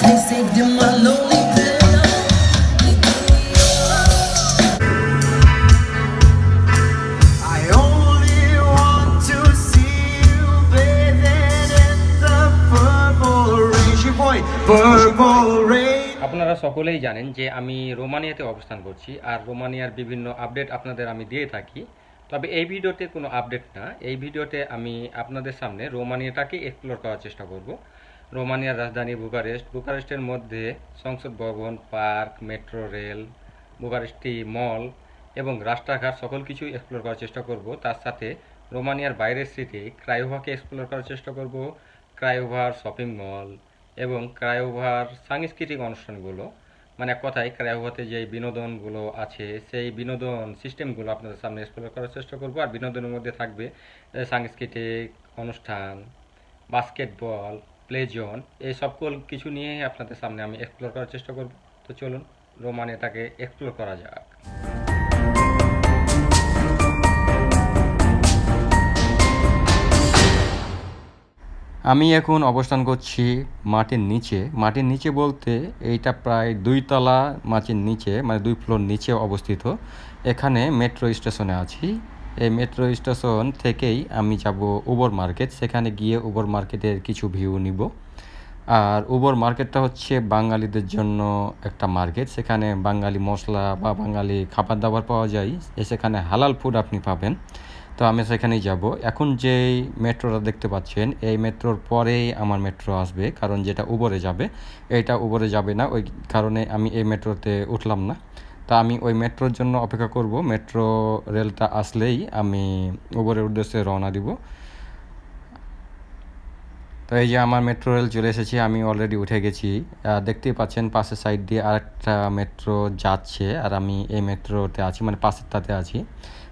They say dim my lonely pillow. I only want to see you bathing in the purple rain. She boy, purple rain. আপনারা সকলেই জানেন যে আমি রোমানিয়াতে অবস্থান করছি, আর রোমানিয়ার বিভিন্ন আপডেট আপনাদের আমি দিয়ে থাকি। তবে এই ভিডিওতে কোনো আপডেট না, এই ভিডিওতে আমি আপনাদের সামনে রোমানিয়াটাকে এক্সপ্লোর করার চেষ্টা করব। রোমানিয়ার রাজধানী বুকারেস্টের মধ্যে সংসদ ভবন, পার্ক, মেট্রো রেল, বুকারেস্টি মল এবং রাস্তাঘাট সকল কিছুই এক্সপ্লোর করার চেষ্টা করব। তার সাথে রোমানিয়ার বাইরের সিটি ক্রায়োভাকে এক্সপ্লোর করার চেষ্টা করব, ক্রায়োভার শপিং মল এবং ক্রায়োভার সাংস্কৃতিক অনুষ্ঠানগুলো, মানে এক কথায় ক্রায়োভাতে যে বিনোদনগুলো আছে সেই বিনোদন সিস্টেমগুলো আপনাদের সামনে এক্সপ্লোর করার চেষ্টা করব। আর বিনোদনের মধ্যে থাকবে সাংস্কৃতিক অনুষ্ঠান, বাস্কেটবল, প্লে জোন, এই সকল কিছু নিয়ে আপনাদের সামনে আমি এক্সপ্লোর করার চেষ্টা করব। তো চলুন রোমানিয়াটাকে এক্সপ্লোর করা যাক। আমি এখন অবস্থান করছি মাটির নিচে বলতে এইটা প্রায় 2 তলা মাটির নিচে, মানে 2 ফ্লোর নিচে অবস্থিত। এখানে মেট্রো স্টেশনে আছি। এই মেট্রো স্টেশন থেকেই আমি যাব উবর মার্কেট, সেখানে গিয়ে উবর মার্কেটের কিছু ভিউ নিব। আর উবর মার্কেটটা হচ্ছে বাঙালিদের জন্য একটা মার্কেট, সেখানে বাঙালি মশলা বা বাঙালি খাবার দাবার পাওয়া যায়, সেখানে হালাল ফুড আপনি পাবেন। তো আমি সেখানেই যাব। এখন যেই মেট্রোটা দেখতে পাচ্ছেন, এই মেট্রোর পরেই আমার মেট্রো আসবে, কারণ যেটা উবরে যাবে এইটা উবরে যাবে না, ওই কারণে আমি এই মেট্রোতে উঠলাম না। তা আমি ওই মেট্রোর জন্য অপেক্ষা করব। মেট্রো রেলটা আসলেই আমি উবরের উদ্দেশ্যে রওনা দিব। তো এই যে আমার মেট্রো রেল চলে এসেছি, আমি অলরেডি উঠে গেছি। দেখতেই পাচ্ছেন পাশের সাইড দিয়ে আরেকটা মেট্রো যাচ্ছে, আর আমি এই মেট্রোতে আছি, মানে পাশেরটাতে আছি।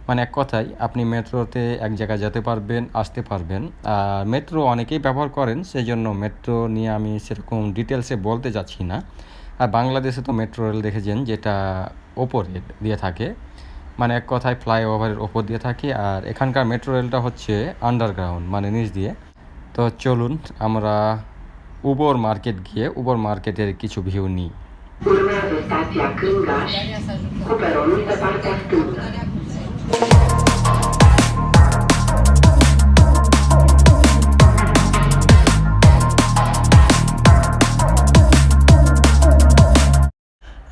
মানে এক কথায় আপনি মেট্রোতে এক জায়গায় যেতে পারবেন, আসতে পারবেন। আর মেট্রো অনেকেই ব্যবহার করেন, সেই জন্য মেট্রো নিয়ে আমি সেরকম ডিটেলসে বলতে যাচ্ছি না। আর বাংলাদেশে তো মেট্রো রেল দেখেছেন যেটা ওপরে দিয়ে থাকে, মানে এক কথায় ফ্লাইওভারের ওপর দিয়ে থাকে। আর এখানকার মেট্রো রেলটা হচ্ছে আন্ডারগ্রাউন্ড, মানে নিচ দিয়ে। তো চলুন আমরা উবর মার্কেট গিয়ে উবর মার্কেটের কিছু ভিউ নিই। Urmează stația Cângaș, cu peronul pe partea stângă.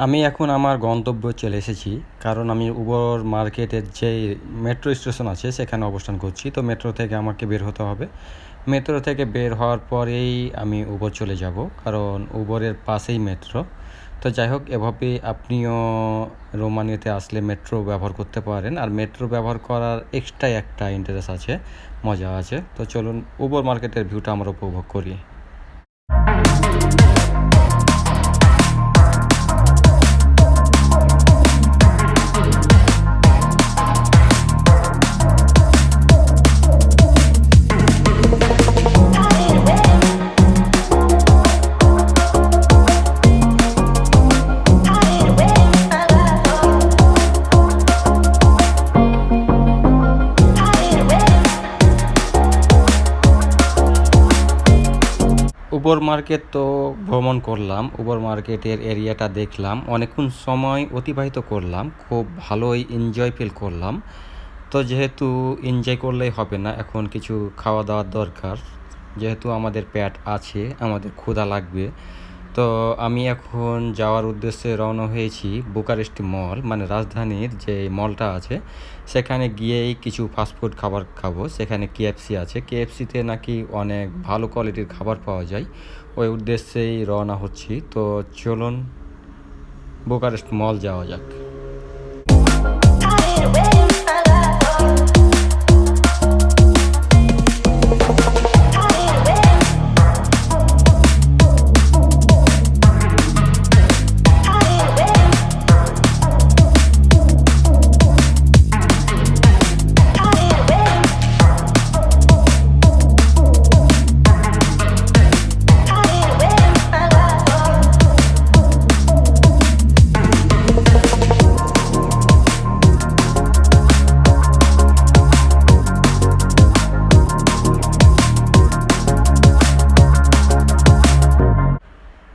আমি এখন আমার গন্তব্য চলে এসেছি, কারণ আমি উবর মার্কেটের যে মেট্রো স্টেশন আছে সেখানে অবস্থান করছি। তো মেট্রো থেকে আমাকে বের হতে হবে। মেট্রো থেকে বের হওয়ার পরেই আমি উবর চলে যাব, কারণ উবরের পাশেই মেট্রো। তো যাই হোক, এভাবে আপনিও রোমানিয়াতে আসলে মেট্রো ব্যবহার করতে পারেন। আর মেট্রো ব্যবহার করার এক্সট্রা একটা ইন্টারেস্ট আছে, মজা আছে। তো চলুন উবর মার্কেটের ভিউটা আমরা উপভোগ করি। উবর মার্কেট তো ভ্রমণ করলাম, উবর মার্কেটের এরিয়াটা দেখলাম, অনেকক্ষণ সময় অতিবাহিত করলাম, খুব ভালোই এনজয় ফিল করলাম। তো যেহেতু এনজয় করলেই হবে না, এখন কিছু খাওয়া দাওয়ার দরকার, যেহেতু আমাদের পেট আছে, আমাদের ক্ষুধা লাগবে। তো আমি এখন যাওয়ার উদ্দেশ্যে রওনা হয়েছি বুকারেস্ট মল, মানে রাজধানীর যে মলটা আছে সেখানে গিয়েই কিছু ফাস্টফুড খাবার খাবো। সেখানে কেএফসি আছে, কেএফসিতে নাকি অনেক ভালো কোয়ালিটির খাবার পাওয়া যায়, ওই উদ্দেশ্যেই রওনা হচ্ছি। তো চলুন বুকারেস্ট মল যাওয়া যাক।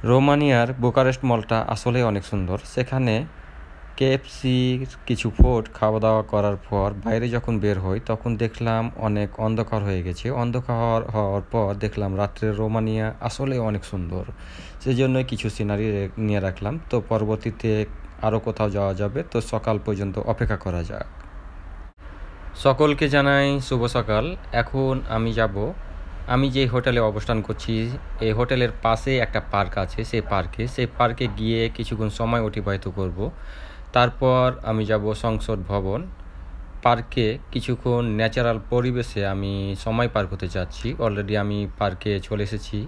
রোমানিয়ার বুকারেস্ট মলটা আসলে অনেক সুন্দর। সেখানে কেএফসির কিছু ফুড খাওয়া দাওয়া করার পর বাইরে যখন বের হই তখন দেখলাম অনেক অন্ধকার হয়ে গেছে। অন্ধকার হওয়ার পর দেখলাম রাত্রের রোমানিয়া আসলে অনেক সুন্দর। সেজন্যই কিছু সিনারি নিয়ে রাখলাম। তো পরবর্তীতে আরও কোথাও যাওয়া যাবে, তো সকাল পর্যন্ত অপেক্ষা করা যাক। সকলকে জানাই শুভ সকাল। এখন আমি যে হোটেলে অবস্থান করছি, এই হোটেলের পাশে একটা পার্ক আছে। সেই পার্কে গিয়ে কিছুক্ষণ সময় অতিবাহিত করব। তারপর আমি যাব সংসদ ভবন। পার্কে কিছুক্ষণ ন্যাচারাল পরিবেশে আমি সময় পার করতে চাচ্ছি। অলরেডি আমি পার্কে চলে এসেছি।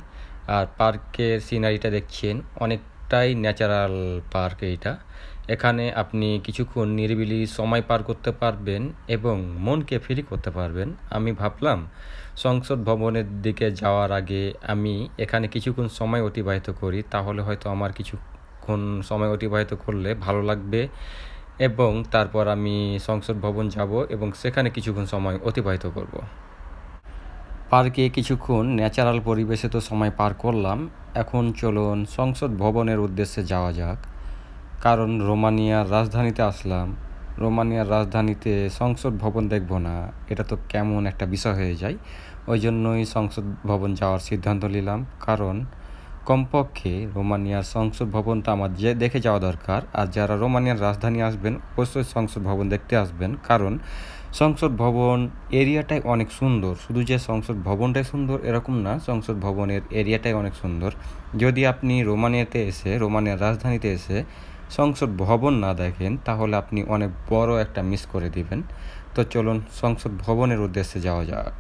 আর পার্কের সিনারিটা দেখছেন, অনেকটাই ন্যাচারাল পার্ক এইটা। এখানে আপনি কিছুক্ষণ নিরিবিলি সময় পার করতে পারবেন এবং মনকে ফ্রি করতে পারবেন। আমি ভাবলাম সংসদ ভবনের দিকে যাওয়ার আগে আমি এখানে কিছুক্ষণ সময় অতিবাহিত করি, তাহলে হয়তো আমার কিছুক্ষণ সময় অতিবাহিত করলে ভালো লাগবে এবং তারপর আমি সংসদ ভবন যাব এবং সেখানে কিছুক্ষণ সময় অতিবাহিত করব। পার্কে কিছুক্ষণ ন্যাচারাল পরিবেশে তো সময় পার করলাম। এখন চলুন সংসদ ভবনের উদ্দেশ্যে যাওয়া যাক। কারণ রোমানিয়ার রাজধানীতে আসলাম, রোমানিয়ার রাজধানীতে সংসদ ভবন দেখব না, এটা তো কেমন একটা বিষয় হয়ে যায়। ওই জন্যই সংসদ ভবন যাওয়ার সিদ্ধান্ত নিলাম। কারণ কমপক্ষে রোমানিয়ার সংসদ ভবনটা আমার দেখে যাওয়া দরকার। আর যারা রোমানিয়ার রাজধানী আসবেন অবশ্যই সংসদ ভবন দেখতে আসবেন, কারণ সংসদ ভবন এরিয়াটাই অনেক সুন্দর। শুধু যে সংসদ ভবনটাই সুন্দর এরকম না, সংসদ ভবনের এরিয়াটাই অনেক সুন্দর। যদি আপনি রোমানিয়ার রাজধানীতে এসে সংসদ ভবন না দেখেন তাহলে আপনি অনেক বড় একটা মিস করে দিবেন। তো চলুন সংসদ ভবনের উদ্দেশ্যে যাওয়া যাক।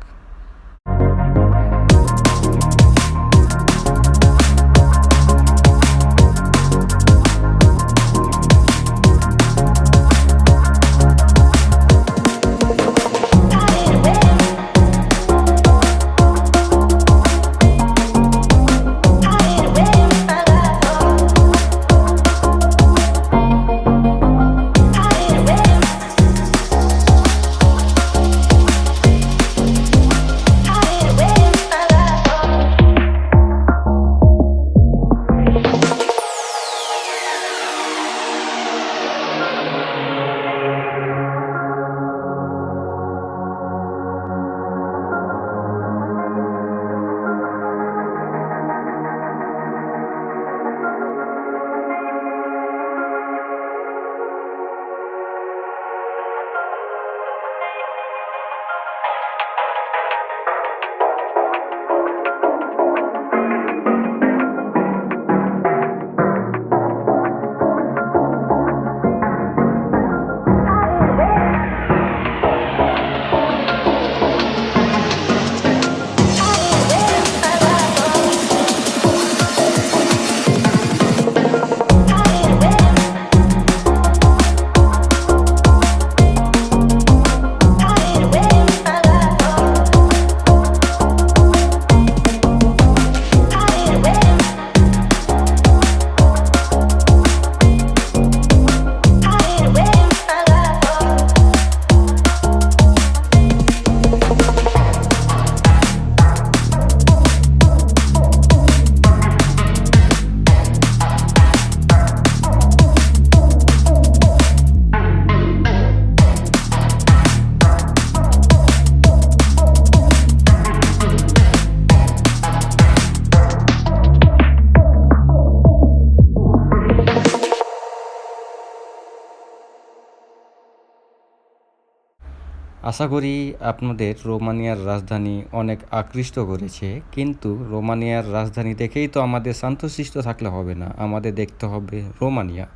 আশা করি আপনাদের রোমানিয়ার রাজধানী অনেক আকৃষ্ট করেছে, কিন্তু রোমানিয়ার রাজধানী দেখেই তো আমাদের শান্তশিষ্ট থাকলে হবে না, আমাদের দেখতে হবে রোমানিয়া।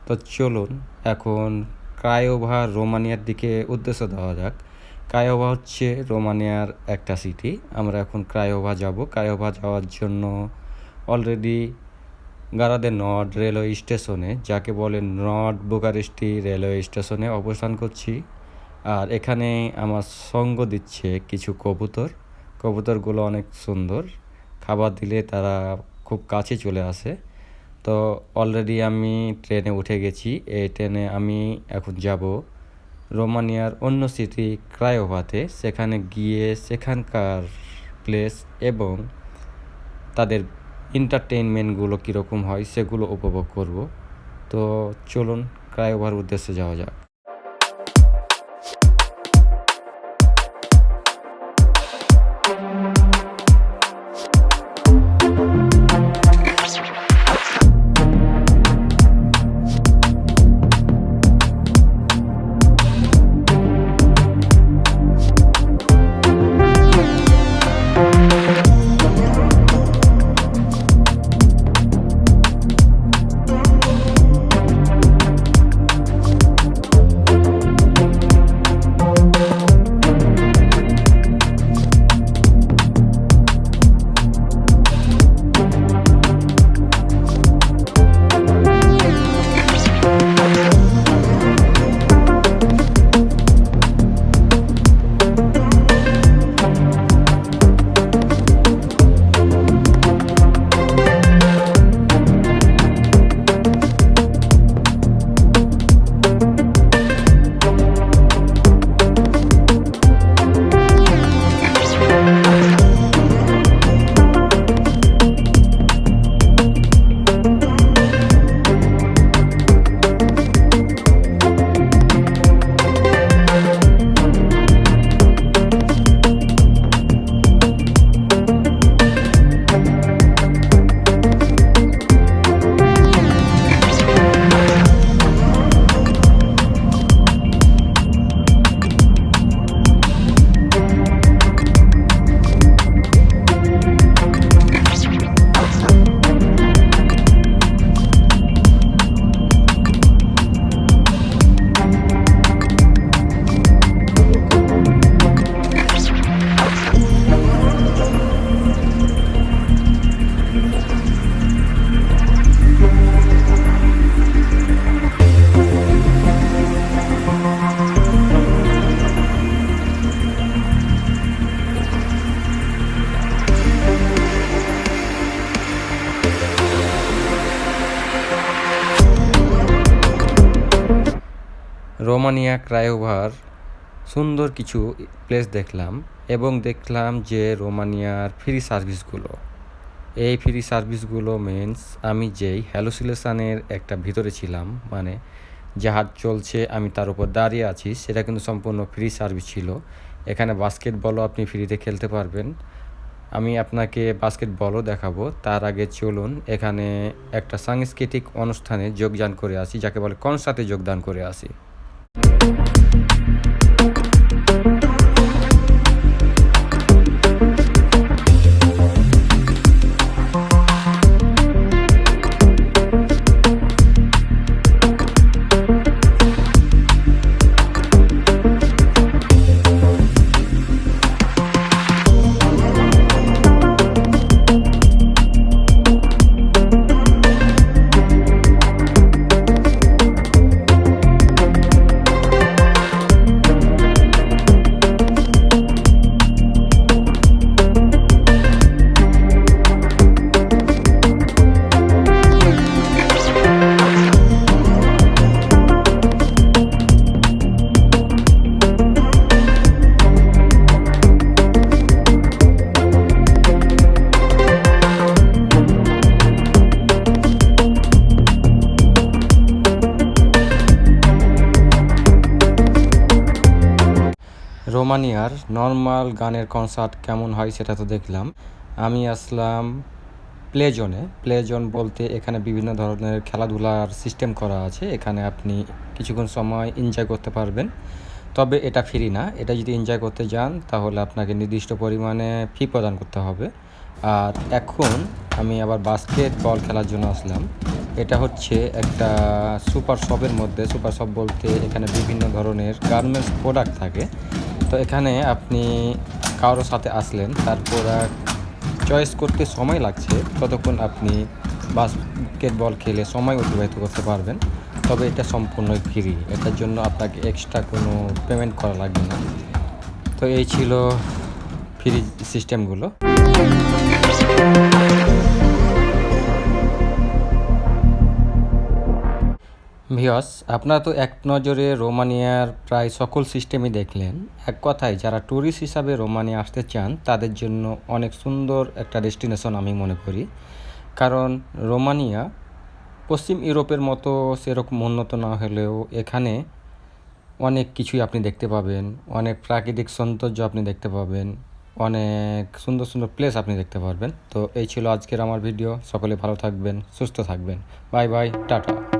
তো চলুন এখন ক্রায়োভা রোমানিয়ার দিকে উদ্দেশ্য দেওয়া যাক। ক্রায়োভা হচ্ছে রোমানিয়ার একটা সিটি। আমরা এখন ক্রায়োভা যাব। ক্রায়োভা যাওয়ার জন্য অলরেডি গারাদে নর্ড রেলওয়ে স্টেশনে, যাকে বলে নর্থ বুকারেস্টি রেলওয়ে স্টেশনে অবস্থান করছি। আর এখানে আমার সঙ্গ দিচ্ছে কিছু কবুতরগুলো অনেক সুন্দর, খাবার দিলে তারা খুব কাছে চলে আসে। তো অলরেডি আমি ট্রেনে উঠে গেছি। এই ট্রেনে আমি এখন যাব রোমানিয়ার অন্য সিটি ক্রায়োভাতে। সেখানে গিয়ে সেখানকার প্লেস এবং তাদের এন্টারটেইনমেন্টগুলো কীরকম হয় সেগুলো উপভোগ করব। তো চলুন ক্রায়োভার উদ্দেশ্যে যাওয়া যাক। রোমানিয়া ক্রায়োভার সুন্দর কিছু প্লেস দেখলাম এবং দেখলাম যে রোমানিয়ার ফ্রি সার্ভিসগুলো, এই ফ্রি সার্ভিসগুলো মিন্স আমি যেই হ্যালুসিনেশনের একটা ভিতরে ছিলাম, মানে জাহাজ চলছে আমি তার উপর দাঁড়িয়ে আছি, সেটা কিন্তু সম্পূর্ণ ফ্রি সার্ভিস ছিল। এখানে বাস্কেটবলও আপনি ফ্রিতে খেলতে পারবেন। আমি আপনাকে বাস্কেটবলও দেখাবো। তার আগে চলুন এখানে একটা সাংস্কৃতিক অনুষ্ঠানে যোগদান করে আসি, যাকে বলে কনসার্টে যোগদান করে আসি। রোমানিয়ার নর্মাল গানের কনসার্ট কেমন হয় সেটা তো দেখলাম। আমি আসলাম প্লে জোনে। প্লে জোন বলতে এখানে বিভিন্ন ধরনের খেলাধুলার সিস্টেম করা আছে, এখানে আপনি কিছুক্ষণ সময় এনজয় করতে পারবেন। তবে এটা ফ্রি না, এটা যদি এনজয় করতে যান তাহলে আপনাকে নির্দিষ্ট পরিমাণে ফি প্রদান করতে হবে। আর এখন আমি আবার বাস্কেটবল খেলার জন্য আসলাম। এটা হচ্ছে একটা সুপার শপের মধ্যে। সুপার শপ বলতে এখানে বিভিন্ন ধরনের গার্মেন্টস প্রোডাক্ট থাকে। তো এখানে আপনি কারোর সাথে আসলেন, তারপর চয়েস করতে সময় লাগছে, ততক্ষণ আপনি বাস্কেটবল খেলে সময় অতিবাহিত করতে পারবেন। তবে এটা সম্পূর্ণই ফ্রি, এটার জন্য আপনাকে এক্সট্রা কোনো পেমেন্ট করা লাগবে না। তো এই ছিল ফ্রি সিস্টেমগুলো। ভিউয়ার্স, আপনারা তো এক নজরে রোমানিয়ার প্রায় সকল সিস্টেমই দেখলেন। এক কথায় যারা ট্যুরিস্ট হিসাবে রোমানিয়া আসতে চান তাদের জন্য অনেক সুন্দর একটা ডেস্টিনেশন আমি মনে করি। কারণ রোমানিয়া পশ্চিম ইউরোপের মতো সেরকম উন্নত না হলেও এখানে অনেক কিছুই আপনি দেখতে পাবেন, অনেক প্রাকৃতিক সৌন্দর্য আপনি দেখতে পাবেন, অনেক সুন্দর সুন্দর প্লেস আপনি দেখতে পারবেন। তো এই ছিল আজকের আমার ভিডিও। সকলে ভালো থাকবেন, সুস্থ থাকবেন। Bye bye, tata.